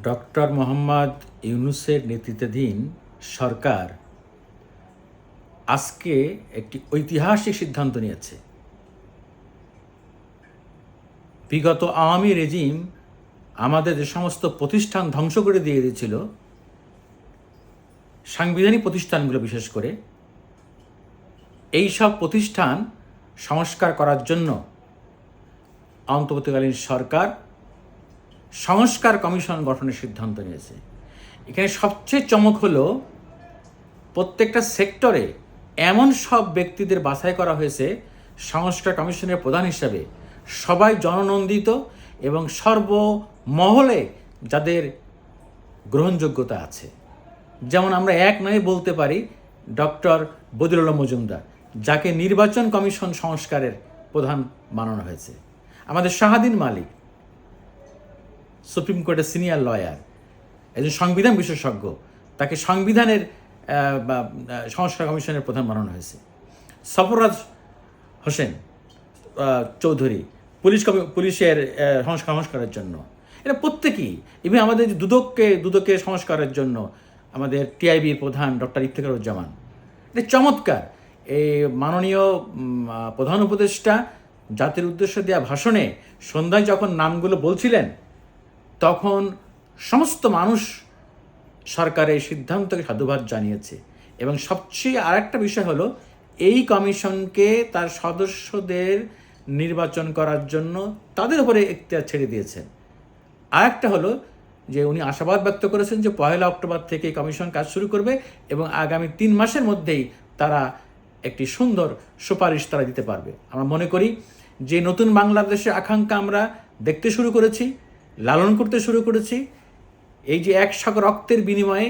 Doctor Mohammad ইউনূসের নেতৃত্বাধীন সরকার আজকে একটি ঐতিহাসিক সিদ্ধান্ত নিয়েছে। বিগত আওয়ামী রেজিম আমাদের যে সমস্ত প্রতিষ্ঠান ধ্বংস করে দিয়ে দিয়েছিল, সাংবিধানিক প্রতিষ্ঠানগুলো বিশেষ করে, এই সব প্রতিষ্ঠান সংস্কার করার জন্য অন্তর্বর্তীকালীন সরকার সংস্কার কমিশন গঠনের সিদ্ধান্ত নিয়েছে। এখানে সবচেয়ে চমক হলো প্রত্যেকটা সেক্টরে এমন সব ব্যক্তিদের বাছাই করা হয়েছে সংস্কার কমিশনের প্রধান হিসাবে, সবাই জননন্দিত এবং সর্বমহলে যাদের গ্রহণযোগ্যতা আছে। যেমন আমরা এক নয় বলতে পারি ডক্টর বদিউল আলম মজুমদার, যাকে নির্বাচন কমিশন সংস্কারের প্রধান বানানো হয়েছে। আমাদের শাহাদিন মালিক, সুপ্রিম কোর্টের সিনিয়র লয়ার, একজন সংবিধান বিশেষজ্ঞ, তাকে সংবিধানের সংস্কার কমিশনের প্রধান বানানো হয়েছে। সফররাজ হোসেন চৌধুরী, পুলিশের সংস্কারের জন্য। এটা প্রত্যেকেই, ইভেন আমাদের দুদককে সংস্কারের জন্য আমাদের টিআইবির প্রধান ডক্টর ইফতেখারুজ্জামান। এটা চমৎকার। এই মাননীয় প্রধান উপদেষ্টা জাতির উদ্দেশ্যে দেওয়া ভাষণে সন্ধ্যায় যখন নামগুলো বলছিলেন, তখন সমস্ত মানুষ সরকারের সিদ্ধান্তকে সাধুবাদ জানিয়েছে। এবং সবচেয়ে আরেকটা বিষয় হলো, এই কমিশনকে তার সদস্যদের নির্বাচন করার জন্য তাদের উপরে এখতিয়ার ছেড়ে দিয়েছেন। আরেকটা হলো যে উনি আশাবাদ ব্যক্ত করেছেন যে 1 অক্টোবর থেকে এই কমিশন কাজ শুরু করবে এবং আগামী 3 মাসের মধ্যেই তারা একটি সুন্দর সুপারিশ তারা দিতে পারবে। আমরা মনে করি যে নতুন বাংলাদেশের আকাঙ্ক্ষা আমরা দেখতে শুরু করেছি, লালন করতে শুরু করেছি। এই যে 100 রক্তের বিনিময়ে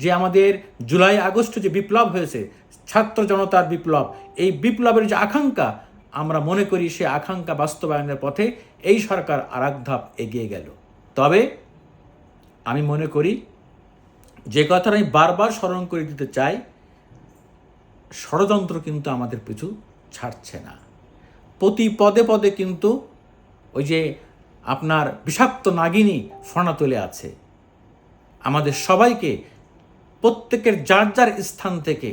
যে আমাদের জুলাই আগস্ট যে বিপ্লব হয়েছে, ছাত্র জনতার বিপ্লব, এই বিপ্লবের যে আকাঙ্ক্ষা, আমরা মনে করি সে আকাঙ্ক্ষা বাস্তবায়নের পথে এই সরকার আর এক ধাপ এগিয়ে গেল। তবে আমি মনে করি যে কথাটা আমি বারবার স্মরণ করে দিতে চাই, ষড়যন্ত্র কিন্তু আমাদের পিছু ছাড়ছে না। প্রতি পদে পদে কিন্তু ওই যে আপনার বিষাক্ত নাগিনী ফনা তুলে আছে। আমাদের সবাইকে প্রত্যেকের যার যার স্থান থেকে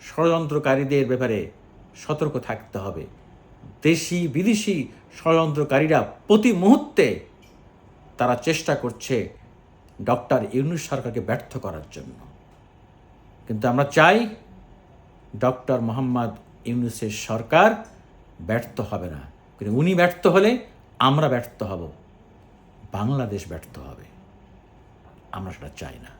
ষড়যন্ত্রকারীদের ব্যাপারে সতর্ক থাকতে হবে। দেশি বিদেশি ষড়যন্ত্রকারীরা প্রতি মুহূর্তে তারা চেষ্টা করছে ডক্টর ইউনূস সরকারকে ব্যর্থ করার জন্য। কিন্তু আমরা চাই ডক্টর মোহাম্মদ ইউনূসের সরকার ব্যর্থ হবে না। কিন্তু উনি ব্যর্থ হলে আমরা ব্যর্থ হব, বাংলাদেশ ব্যর্থ হবে। আমরা সেটা চাই না।